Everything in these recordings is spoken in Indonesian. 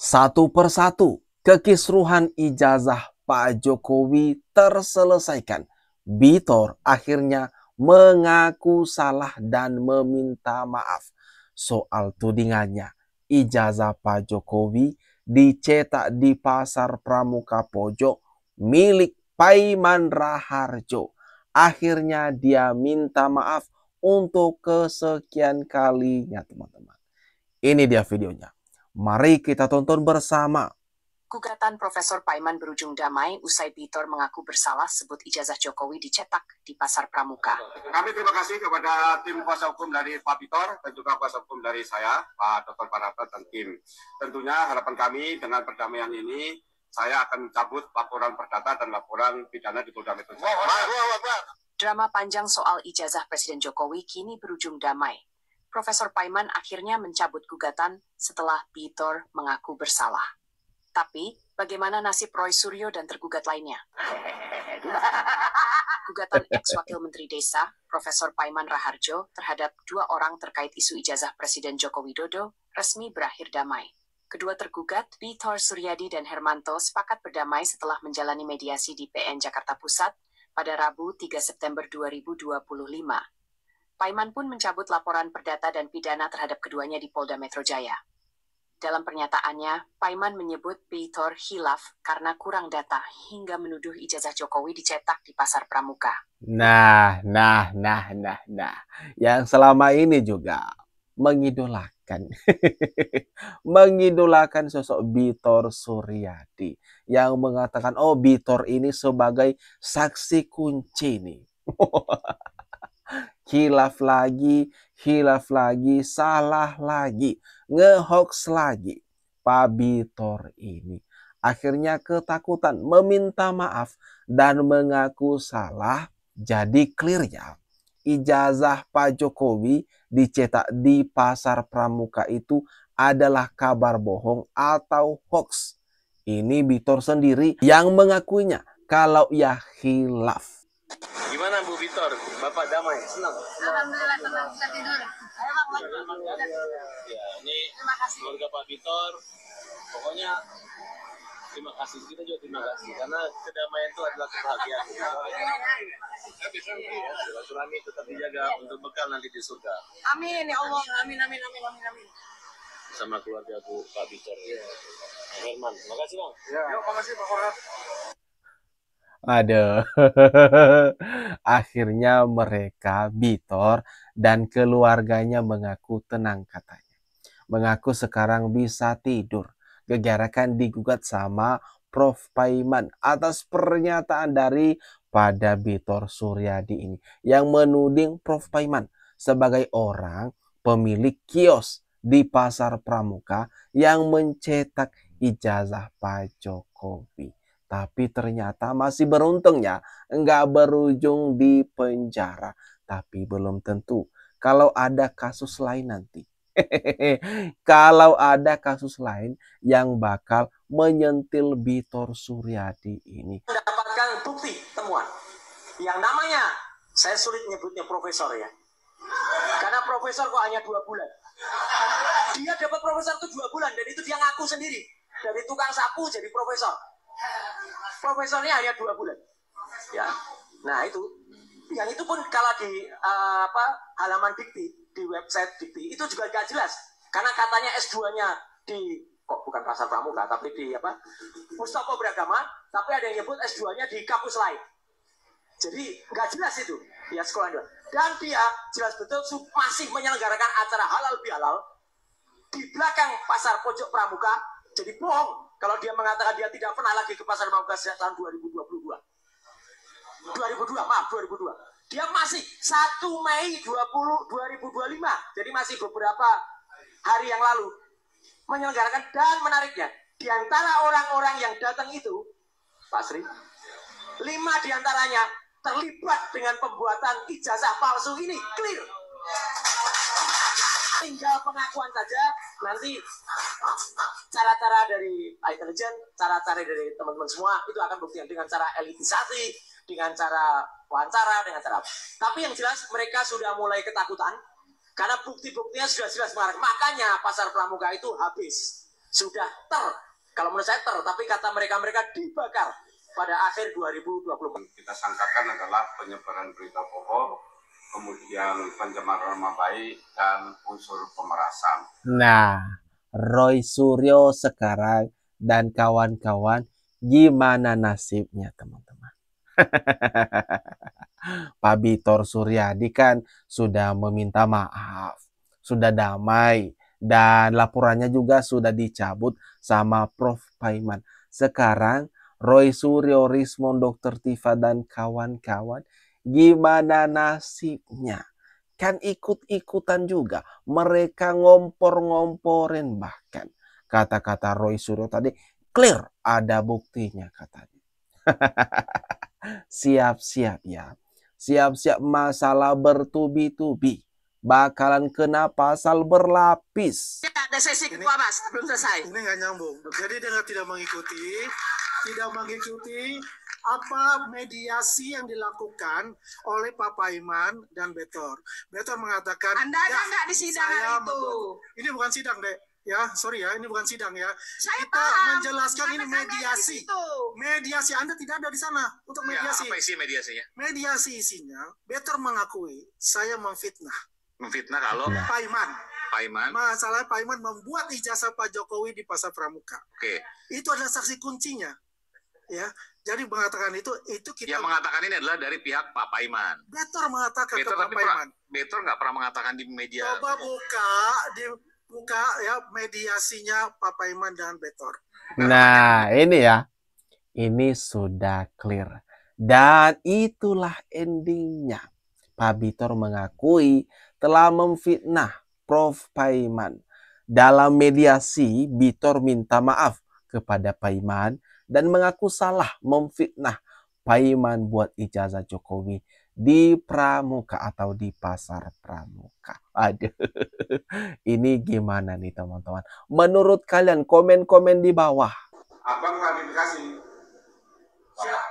Satu persatu, kekisruhan ijazah Pak Jokowi terselesaikan. Bitor akhirnya mengaku salah dan meminta maaf soal tudingannya. Ijazah Pak Jokowi dicetak di Pasar Pramuka Pojok milik Paiman Raharjo. Akhirnya dia minta maaf untuk kesekian kalinya, teman-teman. Ini dia videonya. Mari kita tonton bersama. Gugatan Profesor Paiman berujung damai usai Bitor mengaku bersalah sebut ijazah Jokowi dicetak di Pasar Pramuka. Kami terima kasih kepada tim kuasa hukum dari Pak Bitor dan juga kuasa hukum dari saya, Pak Dr. Parata dan tim. Tentunya harapan kami dengan perdamaian ini, saya akan mencabut laporan perdata dan laporan pidana di Polda Metro Jaya. Drama panjang soal ijazah Presiden Jokowi kini berujung damai. Profesor Paiman akhirnya mencabut gugatan setelah Bitor mengaku bersalah. Tapi, bagaimana nasib Roy Suryo dan tergugat lainnya? Gugatan ex-wakil Menteri Desa, Profesor Paiman Raharjo, terhadap 2 orang terkait isu ijazah Presiden Joko Widodo resmi berakhir damai. Kedua tergugat, Bitor Suryadi dan Hermanto, sepakat berdamai setelah menjalani mediasi di PN Jakarta Pusat pada Rabu 3 September 2025. Paiman pun mencabut laporan perdata dan pidana terhadap keduanya di Polda Metro Jaya. Dalam pernyataannya, Paiman menyebut Bitor hilaf karena kurang data hingga menuduh ijazah Jokowi dicetak di Pasar Pramuka. Nah. Yang selama ini juga mengidolakan. mengidolakan sosok Bitor Suryadi. Yang mengatakan, oh Bitor ini sebagai saksi kunci nih. Hilaf lagi, salah lagi, ngehoax lagi. Pak Bitor ini akhirnya ketakutan meminta maaf dan mengaku salah. Jadi clear ya, ijazah Pak Jokowi dicetak di Pasar Pramuka itu adalah kabar bohong atau hoax. Ini Bitor sendiri yang mengakuinya kalau ia hilaf. Gimana Bu Bitor? Bapak damai? Senang? Alhamdulillah senang, bisa tidur. Ayo Bang, Ya, ini keluarga Pak Bitor, pokoknya terima kasih. Kita juga terima kasih karena kedamaian itu adalah kebahagiaan. Silaturahmi tetap dijaga untuk bekal nanti di surga. amin ya Allah, amin. Sama keluarga Pak Bitor. Herman, terima kasih Bang. Ya, terima kasih Pak Korhat. Aduh, akhirnya mereka, Bitor dan keluarganya mengaku tenang katanya. Mengaku sekarang bisa tidur. Gegarakan digugat sama Prof. Paiman atas pernyataan dari pada Bitor Suryadi ini. Yang menuding Prof. Paiman sebagai orang pemilik kios di Pasar Pramuka yang mencetak ijazah Pak Jokowi. Tapi ternyata masih beruntung ya, nggak berujung di penjara. Tapi belum tentu kalau ada kasus lain nanti. Kalau ada kasus lain yang bakal menyentil Bitor Suryadi ini. Mendapatkan bukti temuan yang namanya, saya sulit nyebutnya profesor ya. Karena profesor kok hanya 2 bulan. Dia dapat profesor itu 2 bulan dan itu dia ngaku sendiri. Dari tukang sapu jadi profesor. Profesornya hanya 2 bulan. Ya. Nah itu, yang itu pun kalau di halaman Dikti, di website Dikti, itu juga gak jelas. Karena katanya S2-nya di, kok bukan Pasar Pramuka, tapi di Mustopo Beragama, tapi ada yang nyebut S2-nya di kampus lain. Jadi gak jelas itu, ya sekolahnya. Dan dia jelas betul masih menyelenggarakan acara halal bihalal di belakang Pasar Pojok Pramuka. Jadi bohong kalau dia mengatakan dia tidak pernah lagi ke Pasar Pramuka sejak tahun 2022. 2002. Dia masih 1 Mei 2025. Jadi masih beberapa hari yang lalu menyelenggarakan. Dan menariknya, di antara orang-orang yang datang itu, Pak Sri, 5 diantaranya terlibat dengan pembuatan ijazah palsu ini. Clear. Tinggal pengakuan saja, nanti cara-cara dari intelijen, cara-cara dari teman-teman semua itu akan buktikan dengan cara elitisasi, dengan cara wawancara, dengan cara. Tapi yang jelas mereka sudah mulai ketakutan karena bukti-buktinya sudah jelas mengarah. Makanya Pasar Pramuka itu habis. sudah kalau menurut saya tapi kata mereka dibakar pada akhir 2020. Kita sangkakan adalah penyebaran berita bohong, kemudian pencemaran nama baik, dan unsur pemerasan. Nah, Roy Suryo sekarang dan kawan-kawan, gimana nasibnya teman-teman? Pak Bitor Suryadi kan sudah meminta maaf, sudah damai, dan laporannya juga sudah dicabut sama Prof. Paiman. Sekarang Roy Suryo, Rismond, Dr. Tifa, dan kawan-kawan, gimana nasibnya? Kan ikut-ikutan juga. Mereka ngompor-ngomporin bahkan. Kata-kata Roy Suryo tadi, clear, ada buktinya katanya. Siap-siap ya. Siap-siap masalah bertubi-tubi. Bakalan kena pasal berlapis. Ada sesi kedua Mas, belum selesai. Ini nggak nyambung. Jadi dia tidak mengikuti apa mediasi yang dilakukan oleh Pak Paiman dan Betor. Betor mengatakan, Anda ada nggak di sidang itu? Ini bukan sidang, Dek. Ya, sorry ya, ini bukan sidang ya. Saya Kita paham. menjelaskan ini Anda mediasi. Mediasi Anda tidak ada di sana untuk mediasi. Apa isi mediasinya? Mediasi isinya, Betor mengakui saya memfitnah Memfitnah kalau Paiman. Paiman. Paiman membuat ijazah Pak Jokowi di Pasar Pramuka. Oke. Itu adalah saksi kuncinya. Ya, jadi mengatakan itu kita. Yang mengatakan ini adalah dari pihak Pak Paiman. Betor mengatakan Betor, ke Pak tapi Paiman. Betor nggak pernah mengatakan di media. Coba buka ya mediasinya Pak Paiman dan Betor. Nah, ini ya. Ini sudah clear. Dan itulah endingnya. Pak Bitor mengakui telah memfitnah Prof. Paiman. Dalam mediasi, Bitor minta maaf kepada Paiman dan mengaku salah memfitnah Paiman buat ijazah Jokowi di Pramuka atau di Pasar Pramuka. Aduh, ini gimana nih teman-teman? Menurut kalian, komen-komen di bawah. Abang klarifikasi. Siap.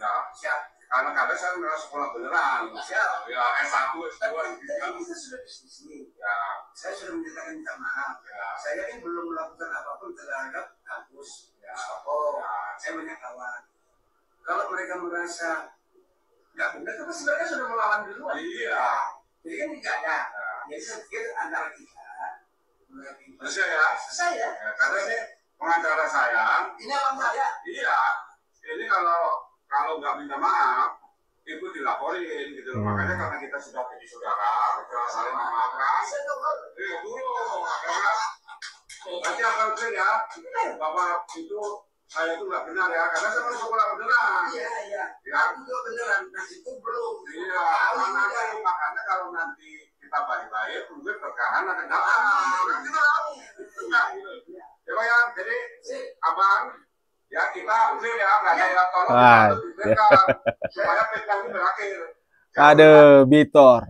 Ya, siap. Karena kadang saya nggak sekolah beneran. Siap. Ya, S1, S2, Kita sudah diskusi. ya. Saya sudah minta maaf. Ya. Saya kan belum melakukan apapun terhadap kampus. Ya. Saya banyak kawan. Kalau mereka merasa nggak benar, karena sebenarnya sudah melawan duluan. Iya. Jadi kan tidak ada. Jadi saya pikir antara kita Selesai ya? selesai ya. Ya, karena ini pengacara saya. Ini abang saya. Iya. Ini kalau nggak minta maaf, itu dilaporin gitu. Makanya karena kita sudah jadi saudara, kita saling memaafkan. Dulu, nanti akan clear ya, bahwa itu saya itu nggak benar ya, karena saya mau sekolah beneran. Iya. Ya. Aku juga beneran. Nah itu belum. Iya. Makanya kalau nanti kita baik-baik, mungkin berkahan akan datang. Nanti tahu. Nah, gitu. Ya, Pak ya. Jadi, abang, ya kita clear ya, nggak ada yang tolong kita diberikan supaya fitnah ini berakhir. Aduh, Bitor,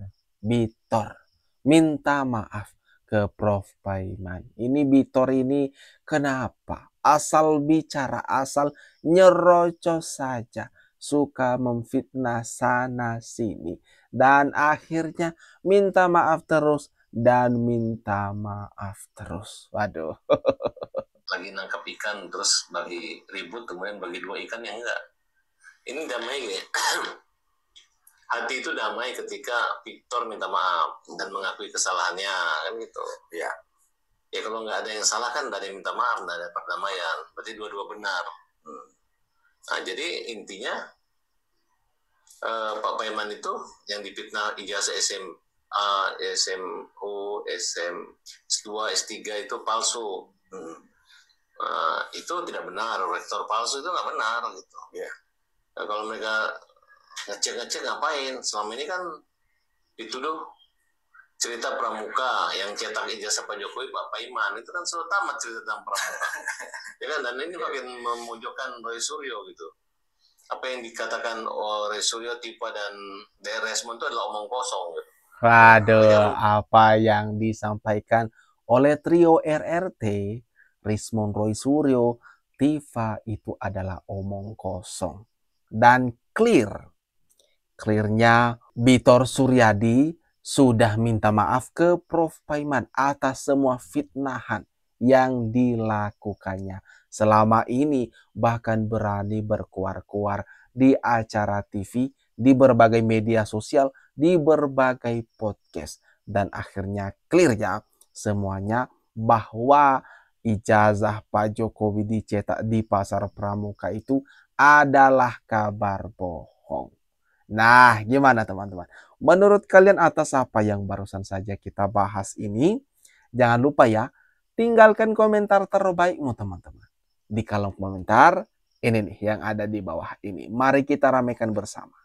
minta maaf ke Prof. Paiman. Ini Bitor ini kenapa? Asal bicara, asal nyerocos saja. Suka memfitnah sana sini. Dan akhirnya minta maaf terus dan minta maaf terus. Waduh. Lagi nangkap ikan terus bagi ribut kemudian bagi dua ikan yang enggak. Ini damai ya. Hati itu damai ketika Victor minta maaf dan mengakui kesalahannya kan gitu. Ya. Ya kalau nggak ada yang salah kan nggak ada yang minta maaf, nggak ada perdamaian. Berarti dua-dua benar. Nah jadi intinya Pak Paiman itu yang difitnah ijazah SMA, SMU, S2, S3 itu palsu. Itu tidak benar, rektor palsu itu nggak benar gitu. Ya. Nah, kalau mereka ngecek ngapain? Selama ini kan dituduh cerita Pramuka yang cetak ijazah Pak Jokowi Pak Paiman itu kan selalu tamat cerita tentang Pramuka. Ya kan, dan ini makin memojokkan Roy Suryo gitu. Apa yang dikatakan Roy Suryo, Tifa dan Resmond itu adalah omong kosong gitu. Waduh, apa yang disampaikan oleh trio RRT, Rismond, Roy Suryo, Tifa itu adalah omong kosong. Dan clearnya Bitor Suryadi sudah minta maaf ke Prof. Paiman atas semua fitnahan yang dilakukannya. Selama ini bahkan berani berkuar-kuar di acara TV, di berbagai media sosial, di berbagai podcast. Dan akhirnya clear ya semuanya bahwa ijazah Pak Jokowi dicetak di Pasar Pramuka itu adalah kabar bohong. Nah, gimana teman-teman? Menurut kalian atas apa yang barusan saja kita bahas ini? Jangan lupa ya, tinggalkan komentar terbaikmu teman-teman. Di kolom komentar ini nih yang ada di bawah ini. Mari kita ramaikan bersama.